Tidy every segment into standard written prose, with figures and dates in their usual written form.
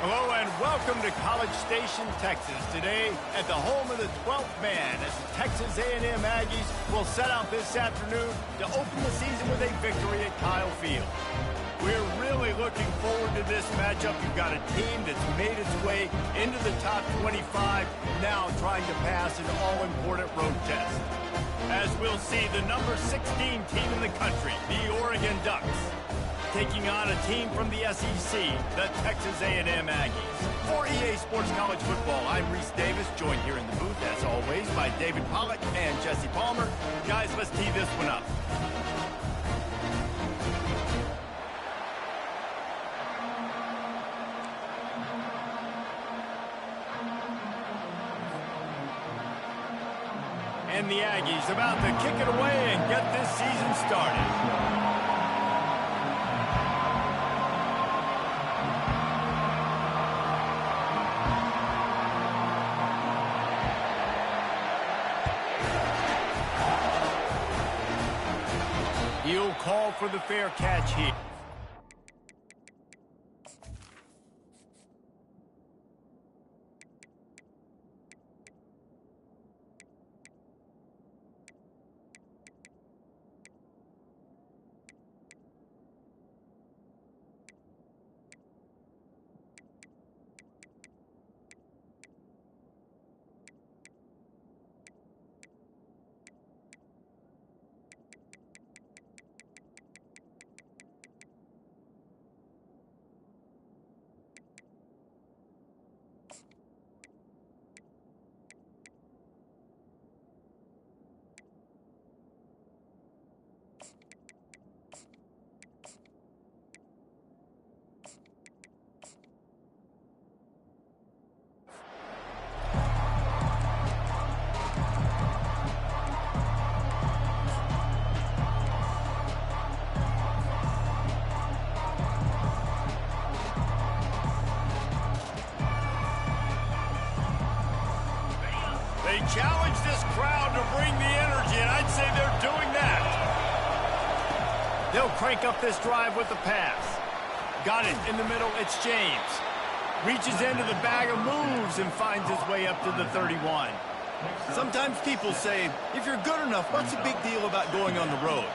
Hello and welcome to College Station, Texas. Today at the home of the 12th man as the Texas A&M Aggies will set out this afternoon to open the season with a victory at Kyle Field. We're really looking forward to this matchup. You've got a team that's made its way into the top 25, now trying to pass an all-important road test. As we'll see, the number 16 team in the country, the Oregon Ducks, taking on a team from the SEC, the Texas A&M Aggies. For EA Sports College Football, I'm Reese Davis, joined here in the booth, as always, by David Pollack and Jesse Palmer. Guys, let's tee this one up. And the Aggies about to kick it away and get this season started. He'll call for the fair catch here. They challenge this crowd to bring the energy, and I'd say they're doing that. They'll crank up this drive with the pass. Got it in the middle, it's James. Reaches into the bag of moves and finds his way up to the 31. Sometimes people say, if you're good enough, what's the big deal about going on the road?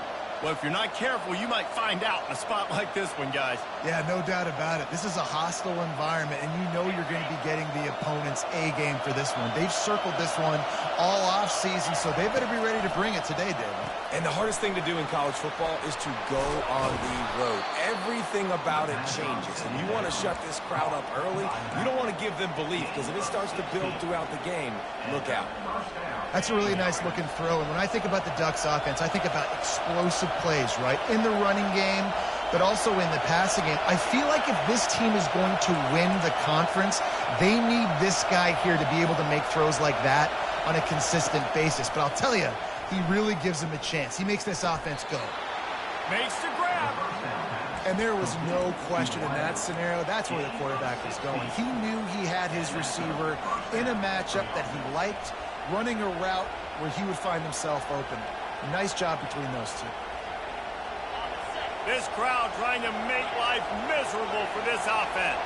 Well, if you're not careful, you might find out in a spot like this one, guys. Yeah, no doubt about it. This is a hostile environment, and you know you're going to be getting the opponent's A game for this one. They've circled this one all off season, so they better be ready to bring it today, David. And the hardest thing to do in college football is to go on the road. Everything about it changes, and you want to shut this crowd up early. You don't want to give them belief, because if it starts to build throughout the game, look out. That's a really nice looking throw, and when I think about the Ducks offense, I think about explosive plays, right? In the running game, but also in the passing game. I feel like if this team is going to win the conference, they need this guy here to be able to make throws like that on a consistent basis. But I'll tell you, he really gives them a chance. He makes this offense go. Makes the grab. And there was no question in that scenario. That's where the quarterback was going. He knew he had his receiver in a matchup that he liked, running a route where he would find himself open. Nice job between those two. This crowd trying to make life miserable for this offense.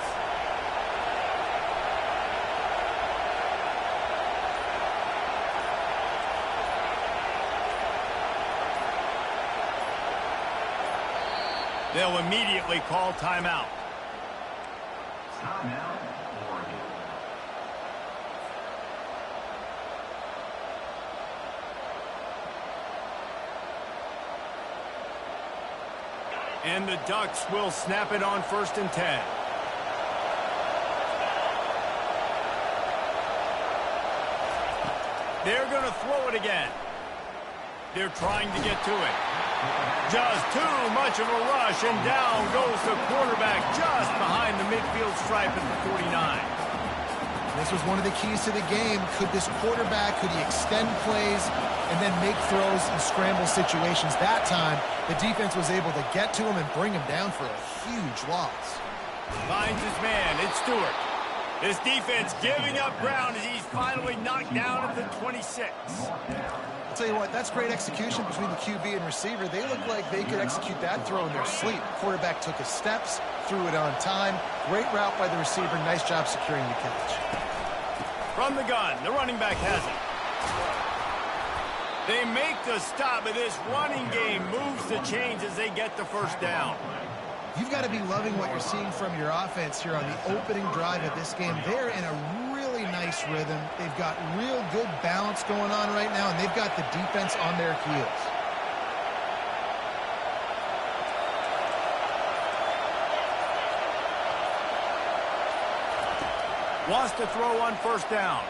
They'll immediately call timeout. Timeout, Oregon. And the Ducks will snap it on 1st and 10. They're going to throw it again. They're trying to get to it. Just too much of a rush, and down goes the quarterback just behind the midfield stripe at the 49. This was one of the keys to the game. Could this quarterback, could he extend plays and then make throws in scramble situations? That time, the defense was able to get to him and bring him down for a huge loss. Finds his man, it's Stewart. This defense giving up ground as he's finally knocked down at the 26. Tell you what, that's great execution between the QB and receiver. They look like they could execute that throw in their sleep. Quarterback took his steps, threw it on time. Great route by the receiver. Nice job securing the catch. From the gun, the running back has it. They make the stop, but this running game moves the chains as they get the first down. You've got to be loving what you're seeing from your offense here on the opening drive of this game. They're in a really nice rhythm. They've got real good balance going on right now, and they've got the defense on their heels. Wants to throw on first down.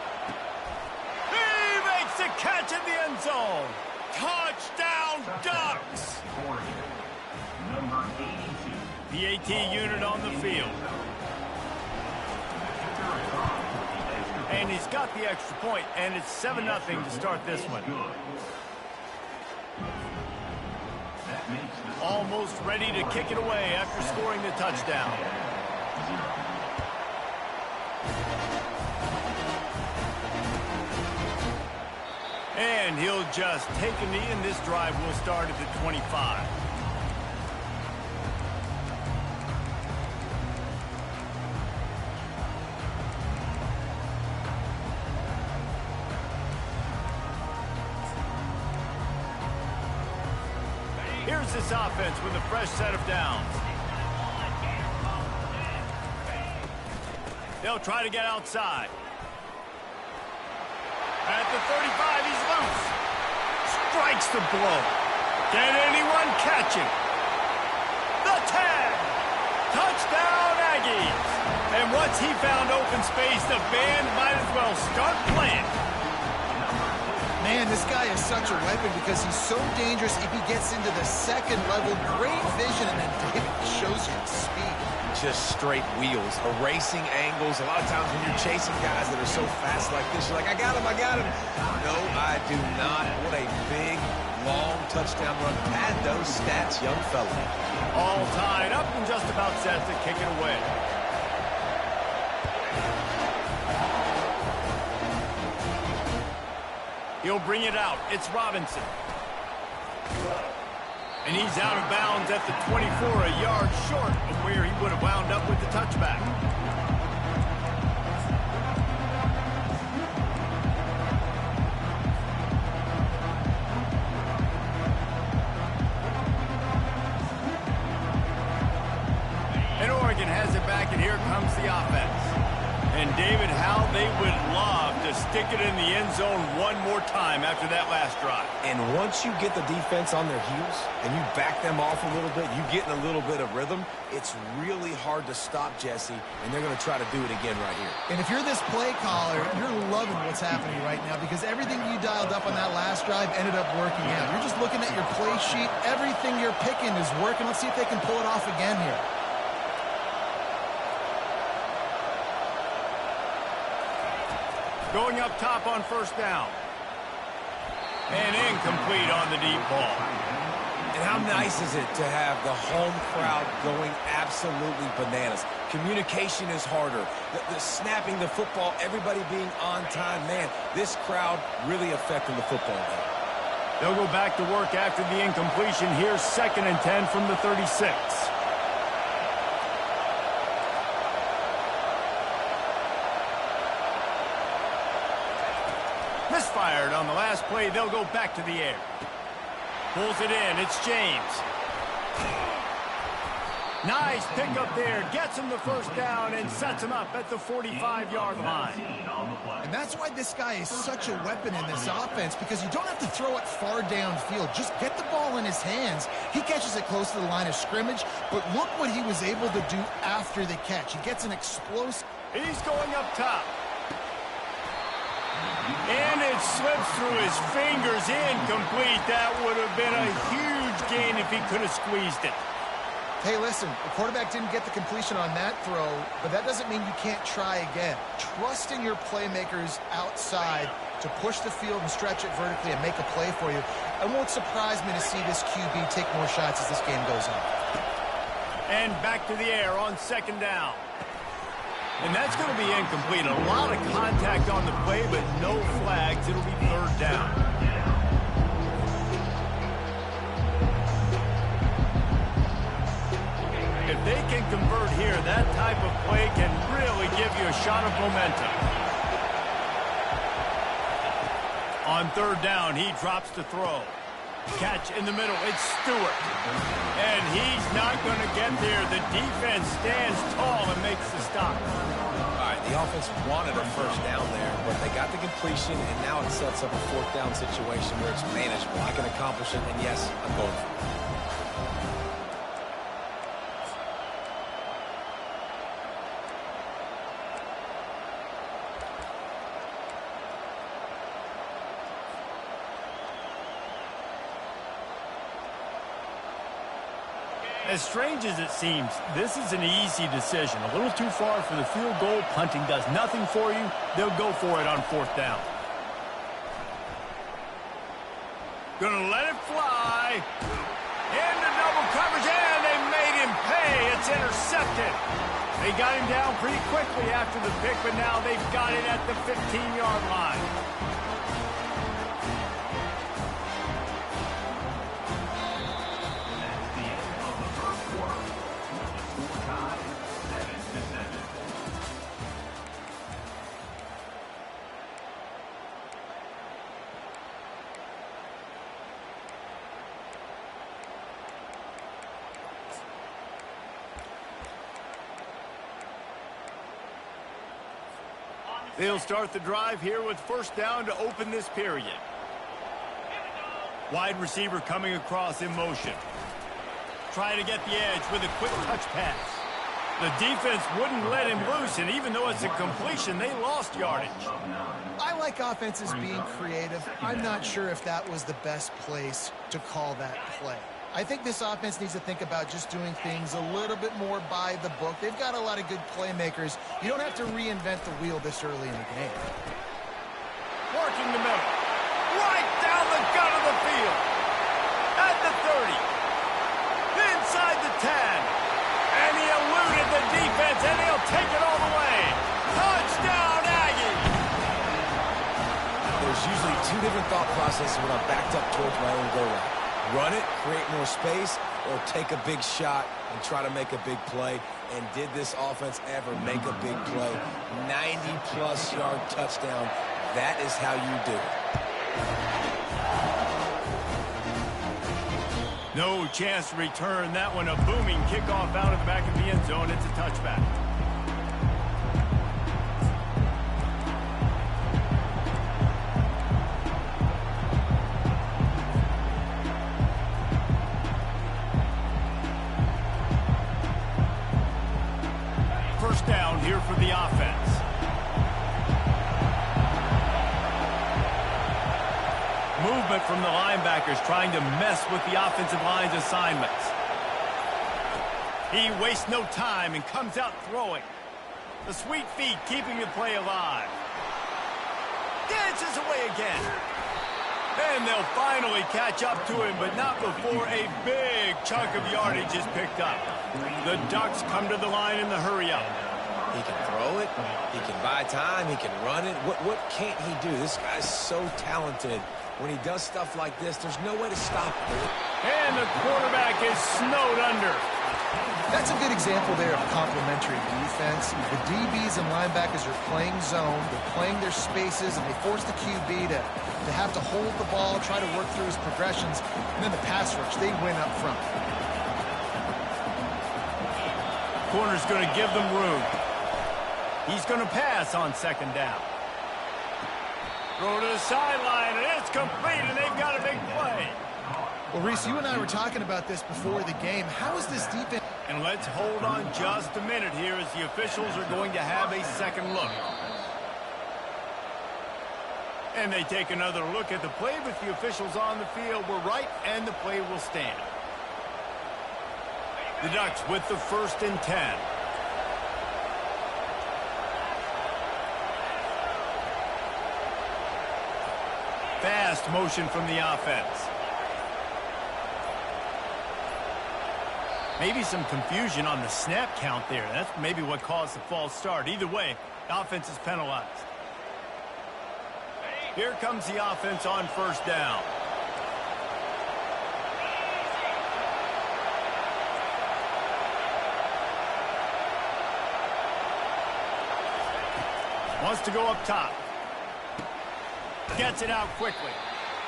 He makes the catch in the end zone. Touchdown, Ducks! The AT unit on the field. And he's got the extra point, and it's 7-0 to start this one. Almost ready to kick it away after scoring the touchdown. And he'll just take a knee, and this drive will start at the 25. Here's this offense with a fresh set of downs. They'll try to get outside. At the 35, he's loose. Strikes the blow. Can anyone catch him? The 10. Touchdown, Aggies. And once he found open space, the band might as well start playing. Man, this guy is such a weapon because he's so dangerous if he gets into the second level. Great vision, and then David shows you the speed. Just straight wheels, erasing angles. A lot of times when you're chasing guys that are so fast like this, you're like, I got him. No, I do not. What a big, long touchdown run. Pad those stats, young fella. All tied up and just about set to kick it away. He'll bring it out. It's Robinson. And he's out of bounds at the 24, a yard short of where he would have wound up with the touchback. And Oregon has it back, and here comes the offense. And David, how they would love to stick it in the end zone one more time after that last drive. And once you get the defense on their heels and you back them off a little bit, you get in a little bit of rhythm, it's really hard to stop, Jesse, and they're going to try to do it again right here. And if you're this play caller, you're loving what's happening right now because everything you dialed up on that last drive ended up working out. You're just looking at your play sheet. Everything you're picking is working. Let's see if they can pull it off again here. Going up top on first down. And incomplete on the deep ball. And how nice is it to have the home crowd going absolutely bananas? Communication is harder. The snapping the football, everybody being on time. Man, this crowd really affecting the football game. They'll go back to work after the incompletion. Here's 2nd and 10 from the 36. Misfired on the last play. They'll go back to the air. Pulls it in. It's James. Nice pick up there. Gets him the first down and sets him up at the 45-yard line. And that's why this guy is such a weapon in this offense because you don't have to throw it far downfield. Just get the ball in his hands. He catches it close to the line of scrimmage, but look what he was able to do after the catch. He gets an explosive. He's going up top. And it slips through his fingers, incomplete. That would have been a huge gain if he could have squeezed it. Hey, listen, the quarterback didn't get the completion on that throw, but that doesn't mean you can't try again. Trust in your playmakers outside to push the field and stretch it vertically and make a play for you. It won't surprise me to see this QB take more shots as this game goes on. And back to the air on 2nd down. And that's going to be incomplete. A lot of contact on the play, but no flags. It'll be 3rd down. they can convert here, that type of play can really give you a shot of momentum. On third down, he drops to throw. Catch in the middle, it's Stewart. And he's not going to get there. The defense stands tall and makes the stop. All right, the offense wanted a first down there, but they got the completion, and now it sets up a fourth down situation where it's manageable. I can accomplish it, and yes, I'm going for it. As strange as it seems, this is an easy decision. A little too far for the field goal. Punting does nothing for you. They'll go for it on fourth down. Gonna let it fly. Into double coverage, and they made him pay. It's intercepted. They got him down pretty quickly after the pick, but now they've got it at the 15-yard line. They'll start the drive here with first down to open this period. Wide receiver coming across in motion. Trying to get the edge with a quick touch pass. The defense wouldn't let him loose, and even though it's a completion, they lost yardage. I like offenses being creative. I'm not sure if that was the best place to call that play. I think this offense needs to think about just doing things a little bit more by the book. They've got a lot of good playmakers. You don't have to reinvent the wheel this early in the game. Working the middle. Right down the gut of the field. At the 30. Inside the 10. And he eluded the defense, and he'll take it all the way. Touchdown, Aggies! There's usually two different thought processes when I'm backed up towards my own goal line. Run it, create more space, or take a big shot and try to make a big play. And did this offense ever make a big play? 90-plus yard touchdown. That is how you do it. No chance to return that one. A booming kickoff out of the back of the end zone. It's a touchback. First down here for the offense. Movement from the linebackers trying to mess with the offensive line's assignments. He wastes no time and comes out throwing. The sweet feet keeping the play alive. Dances away again. And they'll finally catch up to him, but not before a big chunk of yardage is picked up. The Ducks come to the line in the hurry-up. He can throw it. He can buy time. He can run it. What can't he do? This guy's so talented. When he does stuff like this, there's no way to stop it. And the quarterback is snowed under. That's a good example there of complementary defense. The DBs and linebackers are playing zone. They're playing their spaces, and they force the QB to have to hold the ball, try to work through his progressions. And then the pass rush, they win up front. Corner's going to give them room. He's going to pass on second down. Throw to the sideline, and it's complete, and they've got a big play. Well, Reese, you and I were talking about this before the game. How is this defense? And let's hold on just a minute here as the officials are going to have a second look. And they take another look at the play, but the officials on the field were right, and the play will stand. The Ducks with the 1st and 10. Fast motion from the offense. Maybe some confusion on the snap count there. That's maybe what caused the false start. Either way, the offense is penalized. Here comes the offense on first down. Wants to go up top. Gets it out quickly.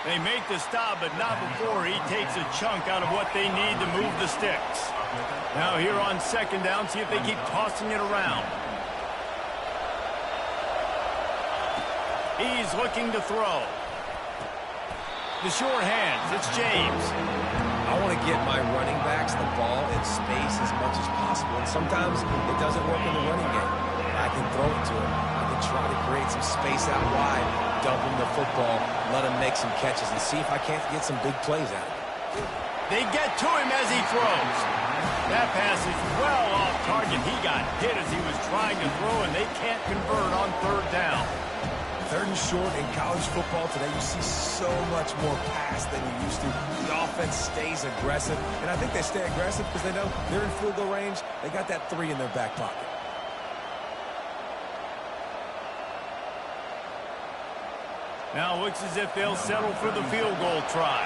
They make the stop, but not before he takes a chunk out of what they need to move the sticks. Now here on second down, see if they keep tossing it around. He's looking to throw. The short hands, it's James. I want to get my running backs the ball in space as much as possible, and sometimes it doesn't work in the running game. I can throw it to him. I can try to create some space out wide, dump him the football, let him make some catches, and see if I can't get some big plays out of it. They get to him as he throws. That pass is well off target. He got hit as he was trying to throw, and they can't convert on third down. Third and short in college football today, you see so much more pass than you used to. The offense stays aggressive, and I think they stay aggressive because they know they're in field goal range. They got that 3 in their back pocket. Now looks as if they'll settle for the field goal try.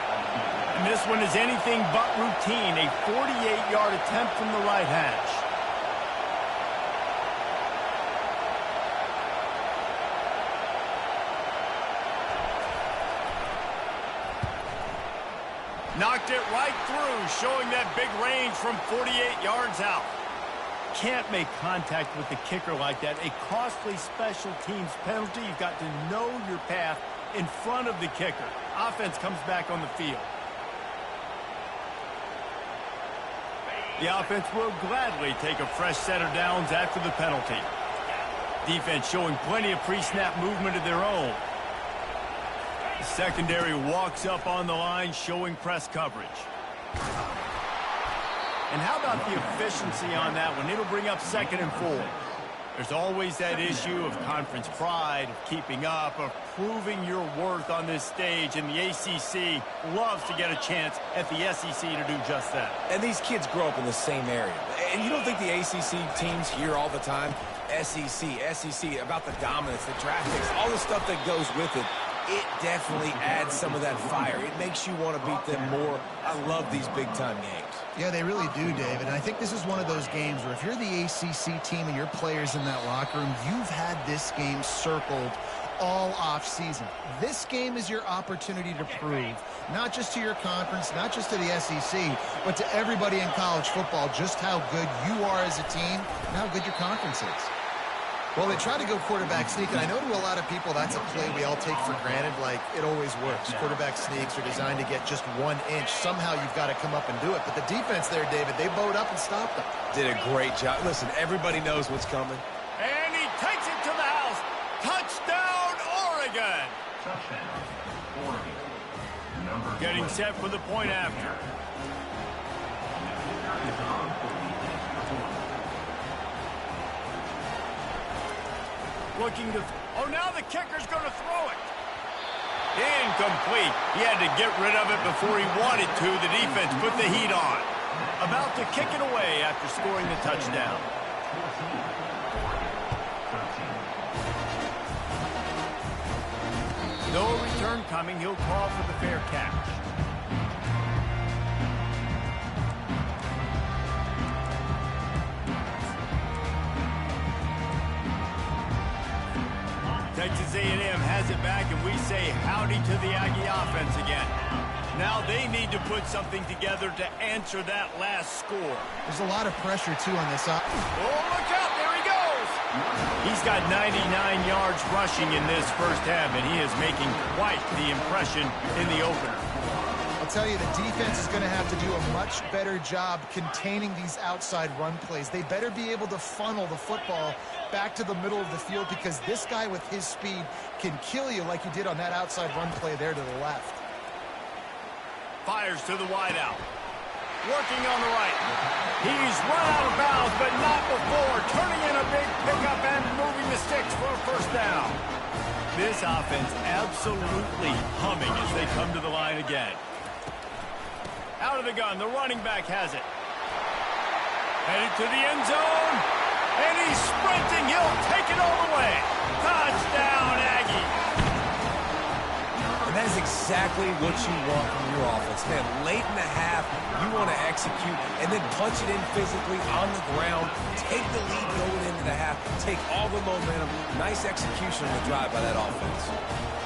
And this one is anything but routine, a 48-yard attempt from the right hash. Knocked it right through, showing that big range from 48 yards out. Can't make contact with the kicker like that. A costly special teams penalty. You've got to know your path in front of the kicker. Offense comes back on the field. The offense will gladly take a fresh set of downs after the penalty. Defense showing plenty of pre-snap movement of their own. The secondary walks up on the line, showing press coverage. And how about the efficiency on that one? It'll bring up 2nd and 4. There's always that issue of conference pride, of keeping up, of proving your worth on this stage, and the ACC loves to get a chance at the SEC to do just that. And these kids grow up in the same area. And you don't think the ACC teams hear all the time, SEC, about the dominance, the draft picks, all the stuff that goes with it. It definitely adds some of that fire. It makes you want to beat them more. I love these big-time games. Yeah, they really do, David. And I think this is one of those games where if you're the ACC team and your players in that locker room, you've had this game circled all off-season. This game is your opportunity to prove, not just to your conference, not just to the SEC, but to everybody in college football, just how good you are as a team and how good your conference is. Well, they try to go quarterback sneak, and I know to a lot of people that's a play we all take for granted, like it always works. Quarterback sneaks are designed to get just 1 inch. Somehow you've got to come up and do it. But the defense there, David, they bowed up and stopped them. Did a great job. Listen, everybody knows what's coming. And he takes it to the house. Touchdown, Oregon. Getting set for the point after. Looking to... Oh, now the kicker's going to throw it. Incomplete. He had to get rid of it before he wanted to. The defense put the heat on. About to kick it away after scoring the touchdown. No return coming. He'll call for the fair catch. Texas A&M has it back, and we say howdy to the Aggie offense again. Now they need to put something together to answer that last score. There's a lot of pressure, too, on this. Oh, look out. There he goes. He's got 99 yards rushing in this first half, and he is making quite the impression in the opener. I'll tell you, the defense is going to have to do a much better job containing these outside run plays. They better be able to funnel the football back to the middle of the field, because this guy with his speed can kill you like he did on that outside run play there to the left. Fires to the wideout. Working on the right. He's run out of bounds, but not before. Turning in a big pickup and moving the sticks for a first down. This offense absolutely humming as they come to the line again. Out of the gun, the running back has it. Headed to the end zone. And he's sprinting. He'll take it all the way. Touchdown, Aggie. And that is exactly exactly what you want from your offense. Man, late in the half, you want to execute and then punch it in physically on the ground, take the lead going into the half, take all the momentum. Nice execution on the drive by that offense.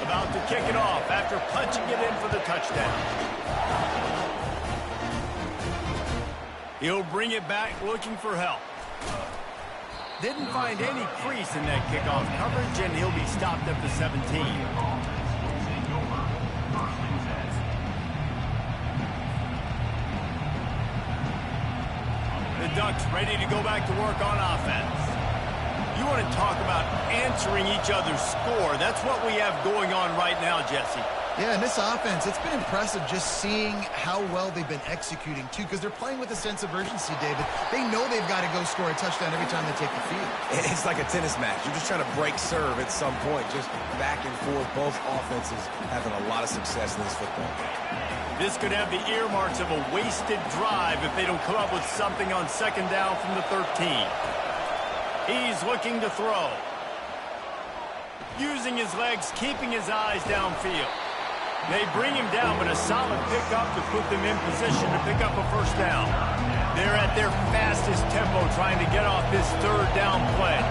About to kick it off after punching it in for the touchdown. He'll bring it back looking for help. Didn't find any crease in that kickoff coverage, and he'll be stopped at the 17. The Ducks ready to go back to work on offense. You want to talk about answering each other's score. That's what we have going on right now, Jesse. Yeah, in this offense, it's been impressive just seeing how well they've been executing, too, because they're playing with a sense of urgency, David. They know they've got to go score a touchdown every time they take the field. It's like a tennis match. You're just trying to break serve at some point, just back and forth. Both offenses having a lot of success in this football game. This could have the earmarks of a wasted drive if they don't come up with something on second down from the 13. He's looking to throw. Using his legs, keeping his eyes downfield. They bring him down, but a solid pickup to put them in position to pick up a first down. They're at their fastest tempo trying to get off this third down play.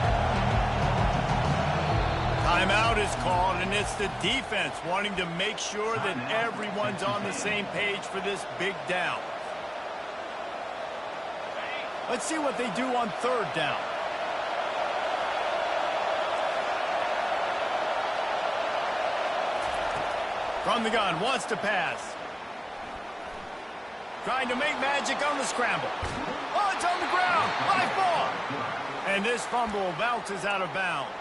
Timeout is called, and it's the defense wanting to make sure that everyone's on the same page for this big down. Let's see what they do on third down. From the gun, wants to pass. Trying to make magic on the scramble. Oh, it's on the ground. 5-4. And this fumble bounces out of bounds.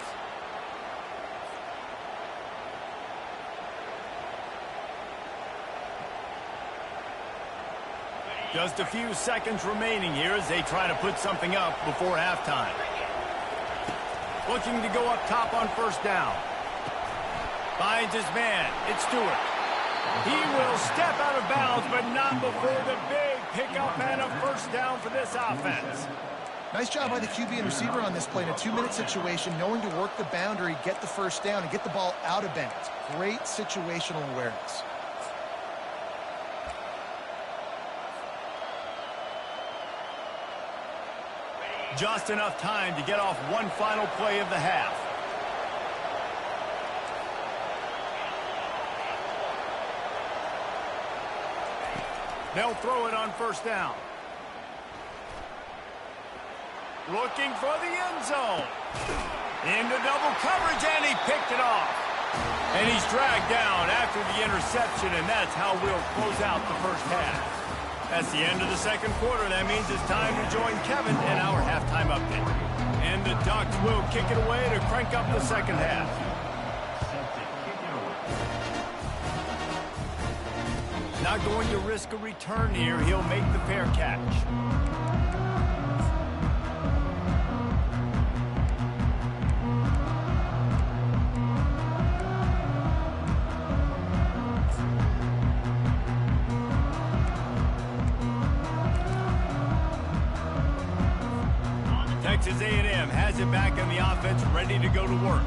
Just a few seconds remaining here as they try to put something up before halftime. Looking to go up top on first down. Finds his man. It's Stewart. He will step out of bounds, but not before the big pickup and a first down for this offense. Nice job by the QB and receiver on this play in a 2-minute situation, knowing to work the boundary, get the first down, and get the ball out of bounds. Great situational awareness. Just enough time to get off one final play of the half. They'll throw it on first down. Looking for the end zone. Into double coverage, and he picked it off. And he's dragged down after the interception, and that's how we'll close out the first half. That's the end of the second quarter. That means it's time to join Kevin in our halftime update. And the Ducks will kick it away to crank up the second half. Not going to risk a return here. He'll make the fair catch. Texas A&M has it back on the offense, ready to go to work.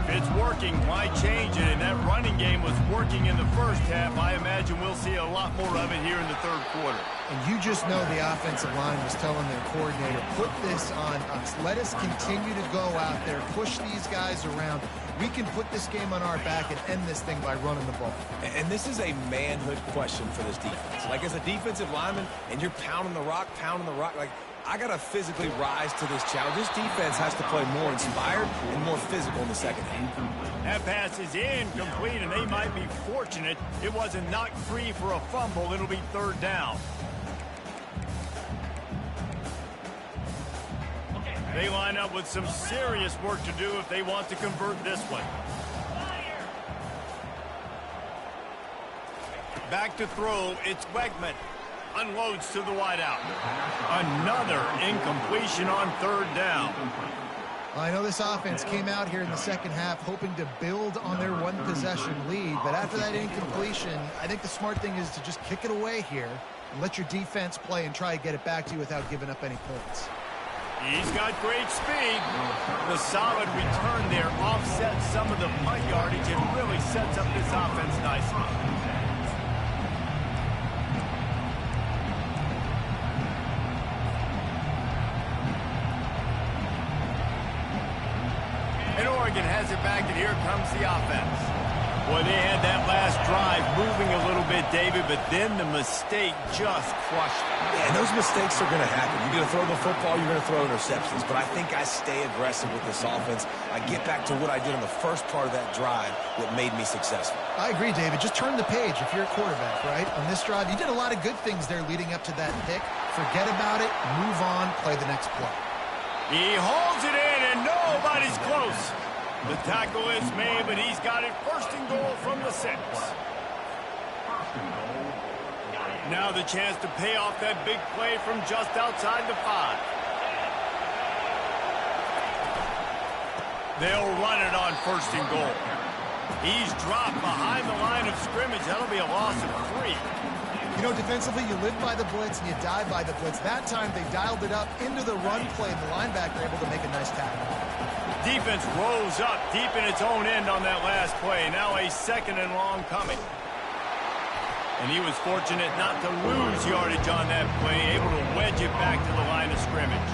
If it's working, why change it? And that running game was working in the first half. I imagine we'll see a lot more of it here in the third quarter. And you just know the offensive line was telling their coordinator, put this on us. Let us continue to go out there, push these guys around. We can put this game on our back and end this thing by running the ball. And this is a manhood question for this defense. Like, as a defensive lineman, and you're pounding the rock, like, I got to physically rise to this challenge. This defense has to play more inspired and more physical in the second half. That pass is incomplete, and they might be fortunate it wasn't knocked free for a fumble. It'll be third down. They line up with some serious work to do if they want to convert this one. Back to throw, it's Wegman. Unloads to the wideout. Another incompletion on third down. Well, I know this offense came out here in the second half hoping to build on their one-possession lead, but after that incompletion, I think the smart thing is to just kick it away here and let your defense play and try to get it back to you without giving up any points. He's got great speed. The solid return there offsets some of the punt yardage and really sets up this offense nicely. And Oregon has it back, and here comes the offense. Boy, they had that last drive moving a little bit, David, but then the mistake just crushed them. Yeah, and those mistakes are going to happen. You're going to throw the football, you're going to throw interceptions. But I think I stay aggressive with this offense. I get back to what I did on the first part of that drive that made me successful. I agree, David. Just turn the page if you're a quarterback, right? On this drive, you did a lot of good things there leading up to that pick. Forget about it, move on, play the next play. He holds it in, and nobody's close. The tackle is made, but he's got it first and goal from the 6. Now the chance to pay off that big play from just outside the 5. They'll run it on first and goal. He's dropped behind the line of scrimmage. That'll be a loss of 3. You know, defensively, you live by the blitz and you die by the blitz. That time, they dialed it up into the run play, and the linebacker able to make a nice tackle. Defense rose up deep in its own end on that last play. Now a second and long coming. And he was fortunate not to lose yardage on that play, able to wedge it back to the line of scrimmage.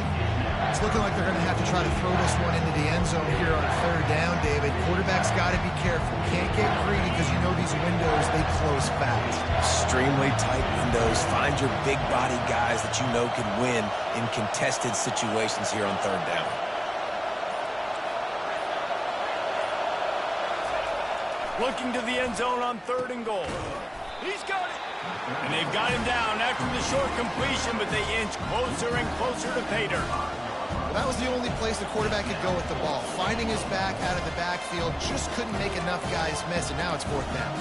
It's looking like they're going to have to try to throw this one into the end zone here on third down, David. Quarterback's got to be careful. Can't get greedy because you know these windows, they close fast. Extremely tight windows. Find your big body guys that you know can win in contested situations here on third down. Looking to the end zone on third and goal. He's got it. And they've got him down after the short completion, but they inch closer and closer to pay dirt. Well, that was the only place the quarterback could go with the ball. Finding his back out of the backfield, just couldn't make enough guys miss, and now it's fourth down.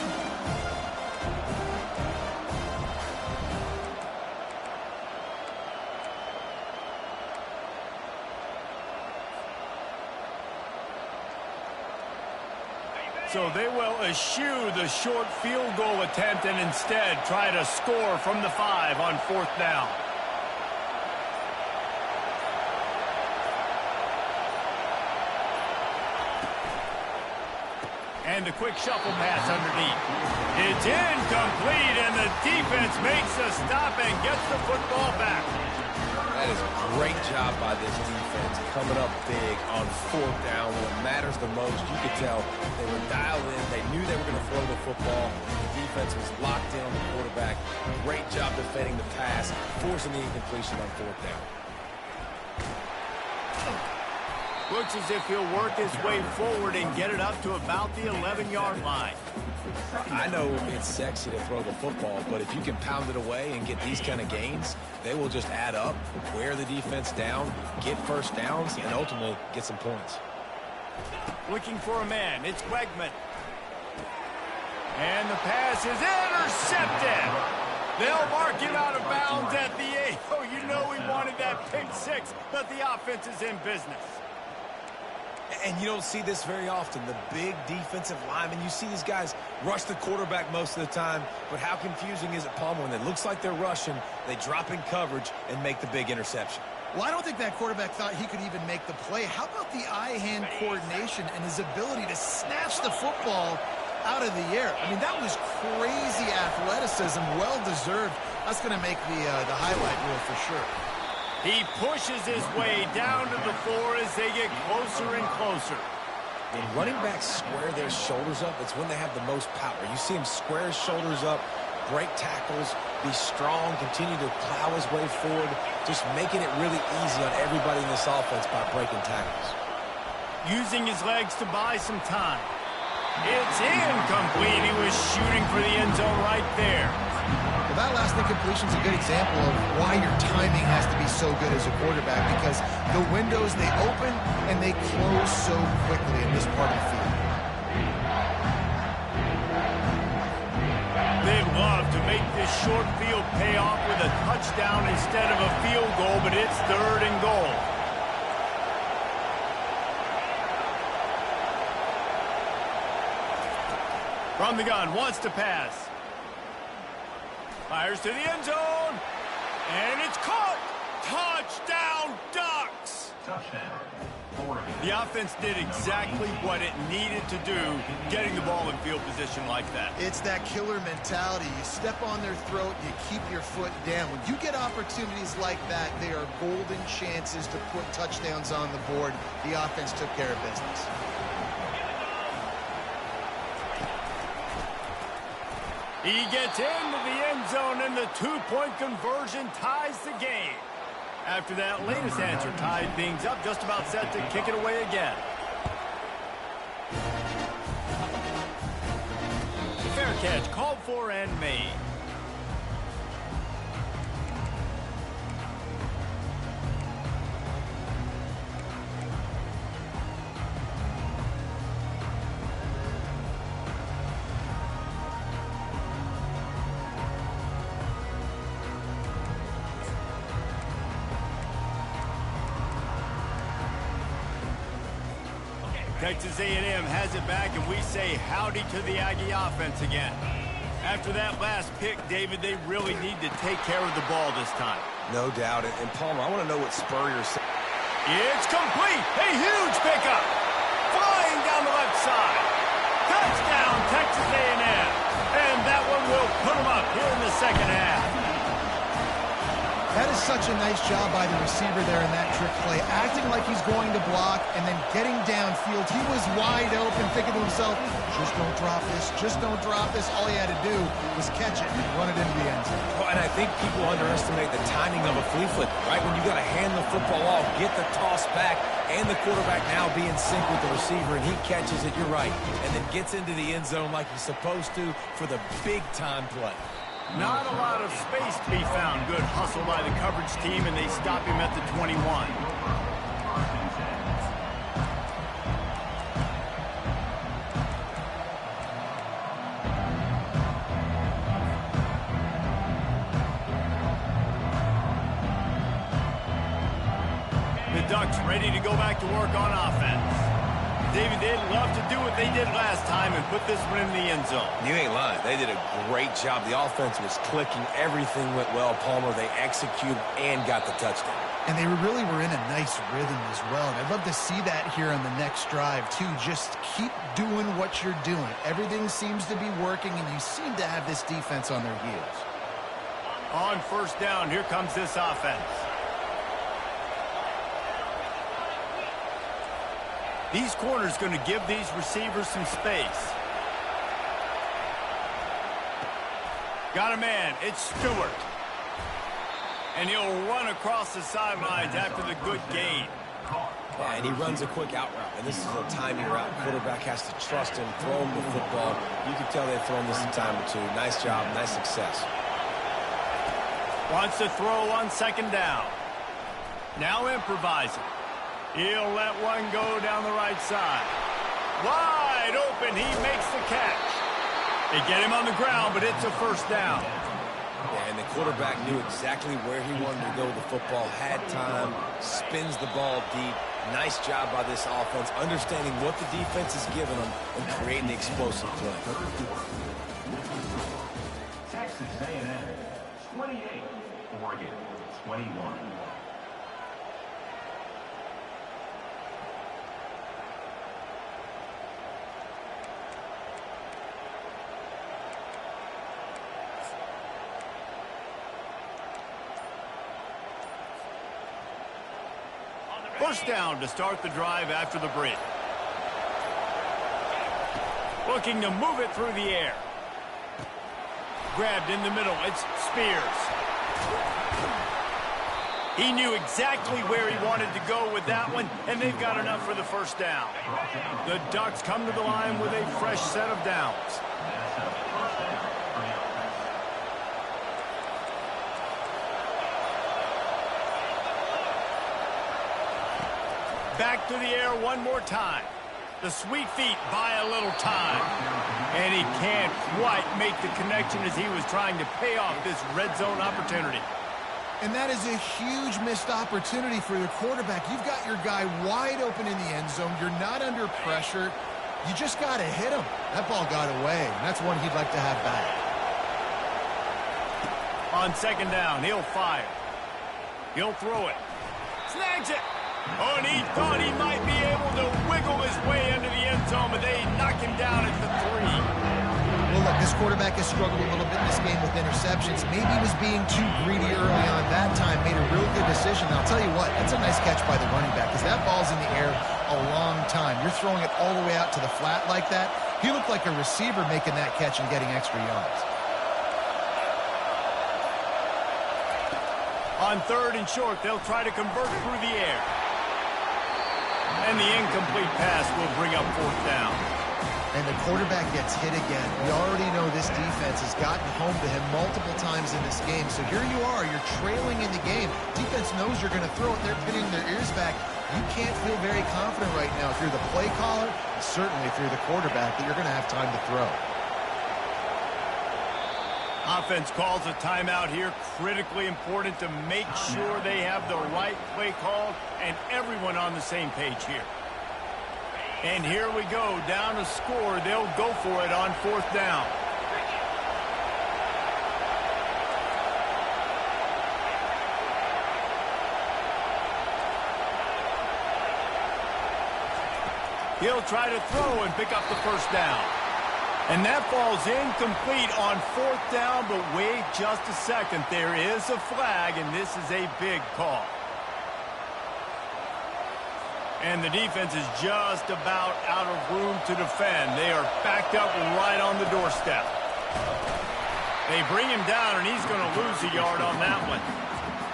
So they will eschew the short field goal attempt and instead try to score from the 5 on fourth down. And a quick shuffle pass underneath. It's incomplete, and the defense makes a stop and gets the football back. That is a great job by this defense, coming up big on fourth down. When it matters the most, you could tell they were dialed in. They knew they were going to throw the football. The defense was locked in on the quarterback. Great job defending the pass, forcing the incompletion on fourth down. Looks as if he'll work his way forward and get it up to about the 11-yard line. I know it's sexy to throw the football, but if you can pound it away and get these kind of gains, they will just add up, wear the defense down, get first downs, and ultimately get some points. Looking for a man. It's Wegman. And the pass is intercepted. They'll mark him out of bounds at the 8. Oh, you know he wanted that pick 6, but the offense is in business. And you don't see this very often. The big defensive linemen, you see these guys rush the quarterback most of the time, but how confusing is it, Palmer, when it looks like they're rushing, they drop in coverage and make the big interception? Well, I don't think that quarterback thought he could even make the play. How about the eye-hand coordination and his ability to snatch the football out of the air? I mean, that was crazy athleticism, well-deserved. That's going to make the highlight reel for sure. He pushes his way down to the floor as they get closer and closer. When running backs square their shoulders up, it's when they have the most power. You see him square his shoulders up, break tackles, be strong, continue to plow his way forward, just making it really easy on everybody in this offense by breaking tackles. Using his legs to buy some time. It's incomplete. He was shooting for the end zone right there. Well, that last incompletion is a good example of why your timing has to be so good as a quarterback, because the windows, they open and they close so quickly in this part of the field. They'd love to make this short field pay off with a touchdown instead of a field goal, but it's third and goal. From the gun, wants to pass. Fires to the end zone. And it's caught. Touchdown, Ducks. The offense did exactly what it needed to do, getting the ball in field position like that. It's that killer mentality. You step on their throat, you keep your foot down. When you get opportunities like that, they are golden chances to put touchdowns on the board. The offense took care of business. He gets into the end zone, and the two-point conversion ties the game. After that latest answer tied things up, just about set to kick it away again. Fair catch, called for and made. Texas A&M has it back, and we say howdy to the Aggie offense again. After that last pick, David, they really need to take care of the ball this time. No doubt. And Palmer, I want to know what Spurrier said. It's complete. A huge pickup. Flying down the left side. Touchdown, Texas A&M. And that one will put them up here in the second half. That is such a nice job by the receiver there in that trick play, acting like he's going to block and then getting downfield. He was wide open, thinking to himself, just don't drop this, just don't drop this. All he had to do was catch it and run it into the end zone. Well, and I think people underestimate the timing of a flea flip, right? When you got to hand the football off, get the toss back, and the quarterback now be in sync with the receiver, and he catches it, you're right, and then gets into the end zone like he's supposed to for the big-time play. Not a lot of space to be found. Good hustle by the coverage team, and they stop him at the 21. The Ducks ready to go back to work on offense. David, they'd love to do what they did last time and put this one in the end zone. You ain't lying. They did a great job. The offense was clicking. Everything went well, Palmer. They executed and got the touchdown. And they really were in a nice rhythm as well. And I'd love to see that here on the next drive, too. Just keep doing what you're doing. Everything seems to be working, and you seem to have this defense on their heels. On first down, here comes this offense. These corners going to give these receivers some space. Got a man. It's Stewart. And he'll run across the sidelines after the good gain. Yeah, and he runs a quick out route. And this is a timing route. Quarterback has to trust him, throw him the football. You can tell they've thrown this a time or two. Nice job, nice success. Wants to throw on second down. Now improvising. He'll let one go down the right side. Wide open, he makes the catch. They get him on the ground, but it's a first down. Yeah, and the quarterback knew exactly where he wanted to go with the football, had time, spins the ball deep. Nice job by this offense, understanding what the defense is giving them and creating the explosive play. Texas A&M, 28, Oregon, 21. First down to start the drive after the break. Looking to move it through the air. Grabbed in the middle. It's Spears. He knew exactly where he wanted to go with that one, and they've got enough for the first down. The Ducks come to the line with a fresh set of downs. Back to the air one more time. The sweet feet buy a little time. And he can't quite make the connection as he was trying to pay off this red zone opportunity. And that is a huge missed opportunity for the quarterback. You've got your guy wide open in the end zone. You're not under pressure. You just got to hit him. That ball got away, and that's one he'd like to have back. On second down, he'll fire. He'll throw it. Snags it. Oh, and he thought he might be able to wiggle his way into the end zone, but they knock him down at the 3. Well, look, this quarterback has struggled a little bit in this game with interceptions. Maybe he was being too greedy early on. That time made a real good decision. I'll tell you what, that's a nice catch by the running back because that ball's in the air a long time. You're throwing it all the way out to the flat like that. He looked like a receiver making that catch and getting extra yards. On 3rd and short, they'll try to convert through the air. And the incomplete pass will bring up 4th down. And the quarterback gets hit again. We already know this defense has gotten home to him multiple times in this game. So here you are, you're trailing in the game. Defense knows you're going to throw it. They're pinning their ears back. You can't feel very confident right now if you're the play caller, certainly if you're the quarterback, that you're going to have time to throw. Offense calls a timeout here. Critically important to make sure they have the right play called and everyone on the same page here. And here we go, down a score. They'll go for it on 4th down. He'll try to throw and pick up the 1st down. And that falls incomplete on 4th down, but wait just a second. There is a flag, and this is a big call. And the defense is just about out of room to defend. They are backed up right on the doorstep. They bring him down, and he's going to lose a yard on that one.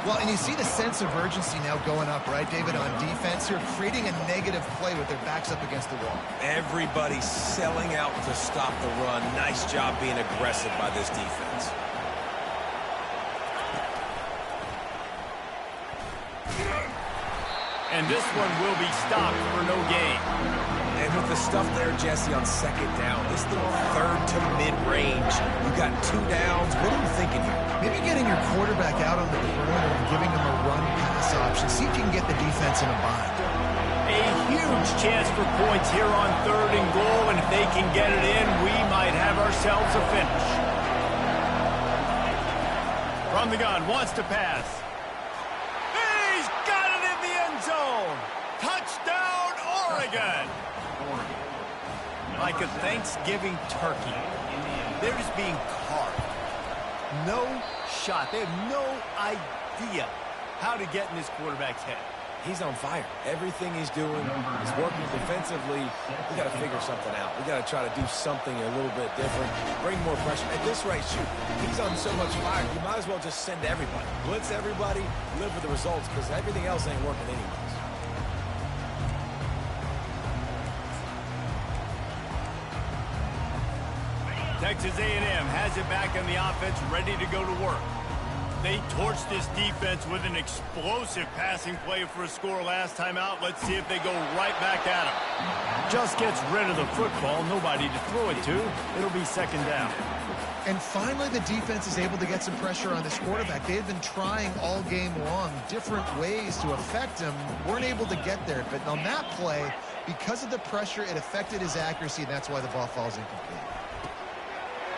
Well, and you see the sense of urgency now going up, right, David, on defense here, creating a negative play with their backs up against the wall. Everybody's selling out to stop the run. Nice job being aggressive by this defense. And this one will be stopped for no gain. And with the stuff there, Jesse, on 2nd down, this little 3rd to mid-range, you got 2 downs. What are you thinking here? Maybe getting your quarterback out on the perimeter and giving him a run-pass option. See if you can get the defense in a bind. A huge chance for points here on 3rd and goal, and if they can get it in, we might have ourselves a finish. From the gun, wants to pass. He's got it in the end zone. Touchdown, Oregon. Like a Thanksgiving turkey. They're just being carved. No shot. They have no idea how to get in this quarterback's head. He's on fire. Everything he's doing is working defensively. We got to figure something out. We got to try to do something a little bit different. Bring more pressure. At this rate, shoot, he's on so much fire. You might as well just send everybody. Blitz everybody, live with the results, because everything else ain't working anyways. Texas A&M has it back on the offense, ready to go to work. They torched this defense with an explosive passing play for a score last time out. Let's see if they go right back at him. Just gets rid of the football, nobody to throw it to. It'll be 2nd down. And finally, the defense is able to get some pressure on this quarterback. They had been trying all game long different ways to affect him. Weren't able to get there. But on that play, because of the pressure, it affected his accuracy, and that's why the ball falls incomplete.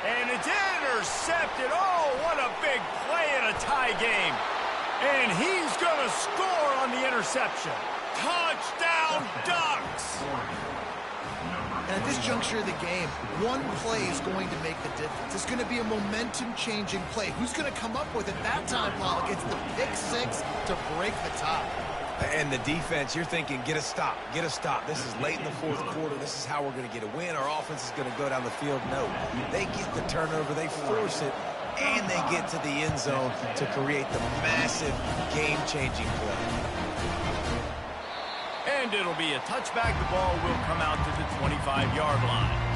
And it's intercepted. Oh, what a big play in a tie game. And he's going to score on the interception. Touchdown, Ducks. And at this juncture of the game, one play is going to make the difference. It's going to be a momentum-changing play. Who's going to come up with it that time, Pollock? It's the pick 6 to break the tie. And the defense, you're thinking, get a stop, get a stop. This is late in the 4th quarter. This is how we're going to get a win. Our offense is going to go down the field. No, they get the turnover, they force it, and they get to the end zone to create the massive game-changing play. And it'll be a touchback. The ball will come out to the 25-yard line.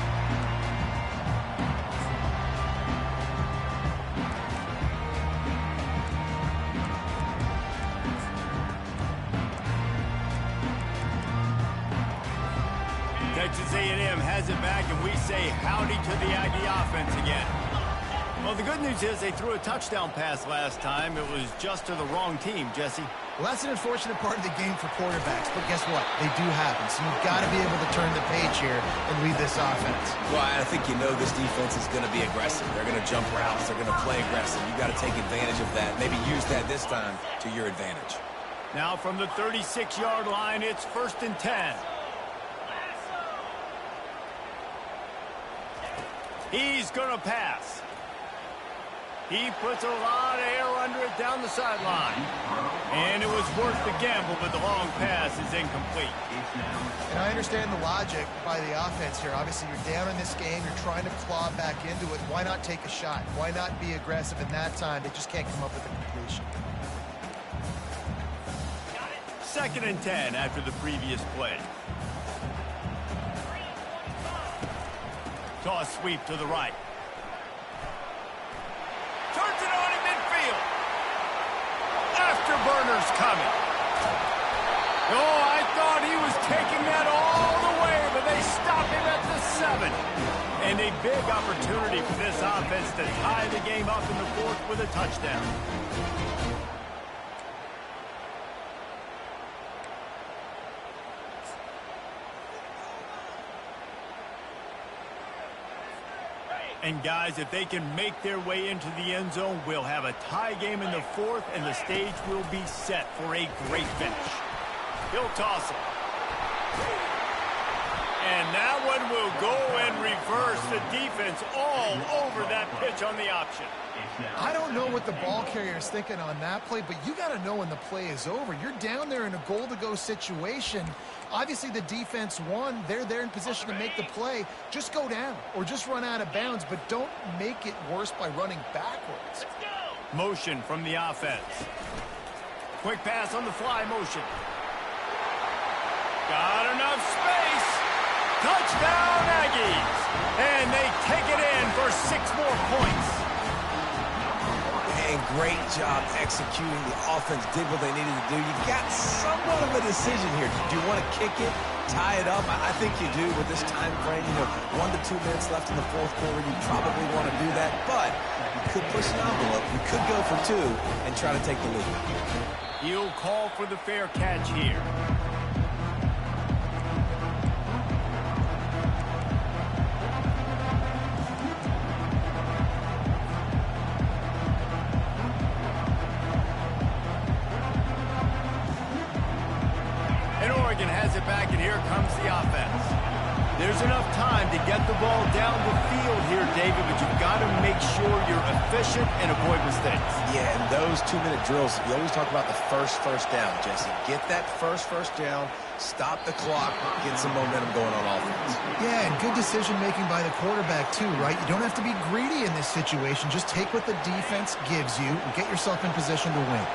Texas A&M has it back, and we say howdy to the Aggie offense again. Well, the good news is they threw a touchdown pass last time. It was just to the wrong team, Jesse. Well, that's an unfortunate part of the game for quarterbacks, but guess what? They do happen, so you've got to be able to turn the page here and lead this offense. Well, I think you know this defense is going to be aggressive. They're going to jump routes. They're going to play aggressive. You've got to take advantage of that. Maybe use that this time to your advantage. Now from the 36-yard line, it's 1st and 10. He's going to pass. He puts a lot of air under it down the sideline. And it was worth the gamble, but the long pass is incomplete. And I understand the logic by the offense here. Obviously, you're down in this game. You're trying to claw back into it. Why not take a shot? Why not be aggressive in that time? They just can't come up with a completion. 2nd and 10 after the previous play. Toss sweep to the right. Turns it on in midfield. Afterburner's coming. Oh, I thought he was taking that all the way, but they stop him at the 7. And a big opportunity for this offense to tie the game up in the 4th with a touchdown. And guys, if they can make their way into the end zone, we'll have a tie game in the 4th, and the stage will be set for a great finish. He'll toss it. And that one will go and reverse. The defense all over that pitch on the option. I don't know what the ball carrier is thinking on that play, but you got to know when the play is over. You're down there in a goal-to-go situation. Obviously, the defense won. They're there in position to make the play. Just go down or just run out of bounds, but don't make it worse by running backwards. Motion from the offense. Quick pass on the fly motion. Got enough space. Touchdown, Aggies. And they take it in for 6 more points. And great job executing. The offense did what they needed to do. You got somewhat of a decision here. Do you want to kick it, tie it up? I think you do with this time frame. 1 to 2 minutes left in the 4th quarter. You probably want to do that, but you could push an envelope. You could go for 2 and try to take the lead. He'll call for the fair catch here. Has it back, and here comes the offense. There's enough time to get the ball down the field here, David, but you've got to make sure you're efficient and avoid mistakes. Yeah, and those 2-minute drills, we always talk about the first down, Jesse. Get that first down, stop the clock, get some momentum going on offense. Yeah, and good decision-making by the quarterback, too, right? You don't have to be greedy in this situation. Just take what the defense gives you and get yourself in position to win.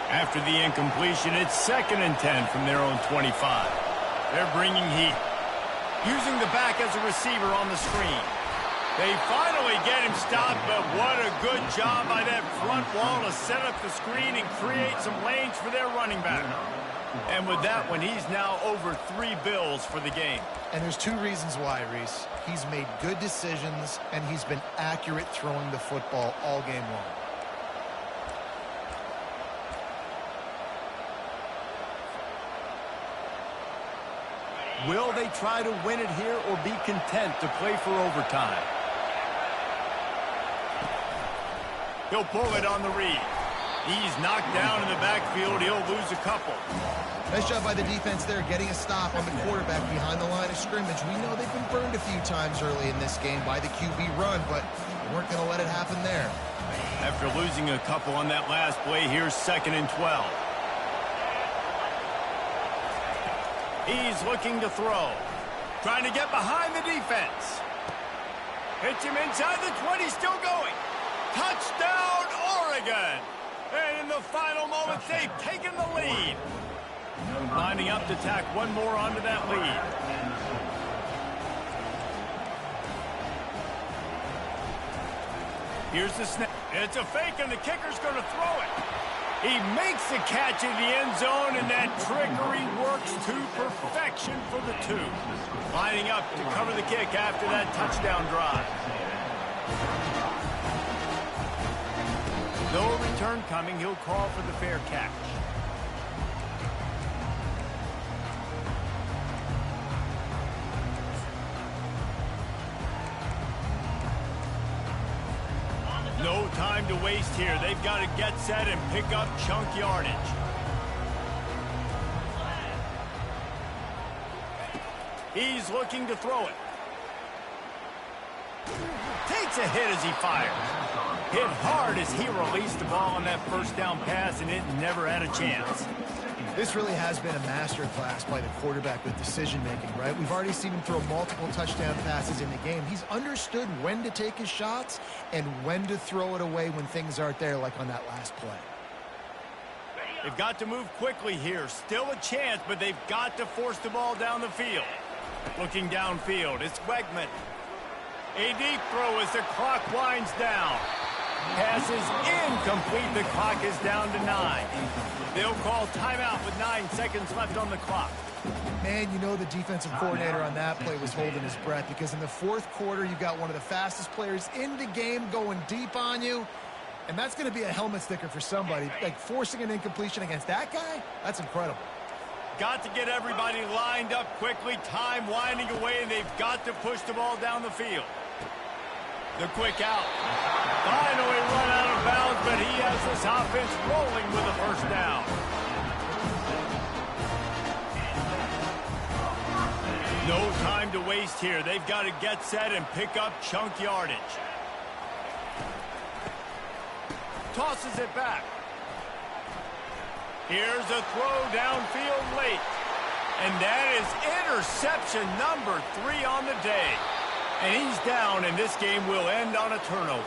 After the incompletion, it's 2nd and 10 from their own 25. They're bringing heat. Using the back as a receiver on the screen. They finally get him stopped, but what a good job by that front wall to set up the screen and create some lanes for their running back. And with that one, he's now over 3 bills for the game. And there's 2 reasons why, Reese. He's made good decisions, and he's been accurate throwing the football all game long. Will they try to win it here or be content to play for overtime? He'll pull it on the read. He's knocked down in the backfield. He'll lose a couple. Nice job by the defense there, getting a stop on the quarterback behind the line of scrimmage. We know they've been burned a few times early in this game by the QB run, but they weren't going to let it happen there. After losing a couple on that last play, here's 2nd and 12. He's looking to throw. Trying to get behind the defense. Hits him inside the 20, still going. Touchdown, Oregon! And in the final moments, they've taken the lead. Lining up to tack one more onto that lead. Here's the snap. It's a fake, and the kicker's going to throw it. He makes the catch in the end zone, and that trickery works to perfection for the 2. Lining up to cover the kick after that touchdown drive. No return coming. He'll call for the fair catch. No time to waste here. They've got to get set and pick up chunk yardage. He's looking to throw it. Takes a hit as he fires. Hit hard as he released the ball on that first down pass, and it never had a chance. This really has been a masterclass by the quarterback with decision-making, right? We've already seen him throw multiple touchdown passes in the game. He's understood when to take his shots and when to throw it away when things aren't there, like on that last play. They've got to move quickly here. Still a chance, but they've got to force the ball down the field. Looking downfield, it's Wegman. A deep throw as the clock winds down. Pass is incomplete. The clock is down to 9. They'll call timeout with 9 seconds left on the clock. Man, you know the defensive coordinator on that play was holding his breath, because in the fourth quarter, you got one of the fastest players in the game going deep on you, and that's going to be a helmet sticker for somebody. Like, forcing an incompletion against that guy, that's incredible. Got to get everybody lined up quickly. Time winding away, and they've got to push the ball down the field. The quick out. Finally run out of bounds, but he has this offense rolling with a first down. No time to waste here. They've got to get set and pick up chunk yardage. Tosses it back. Here's a throw downfield late. And that is interception number 3 on the day. And he's down, and this game will end on a turnover.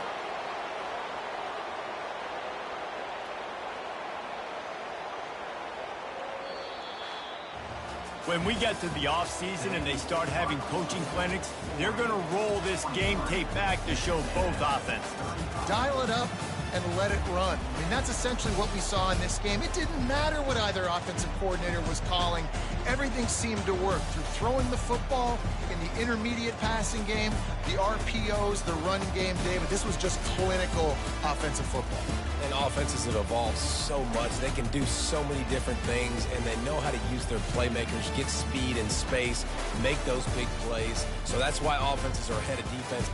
When we get to the offseason and they start having coaching clinics, they're going to roll this game tape back to show both offenses. Dial it up and let it run. I mean, that's essentially what we saw in this game. It didn't matter what either offensive coordinator was calling. Everything seemed to work through throwing the football in the intermediate passing game, the RPOs, the run game. David, this was just clinical offensive football. And offenses have evolved so much. They can do so many different things, and they know how to use their playmakers, get speed and space, make those big plays. So that's why offenses are ahead of defense.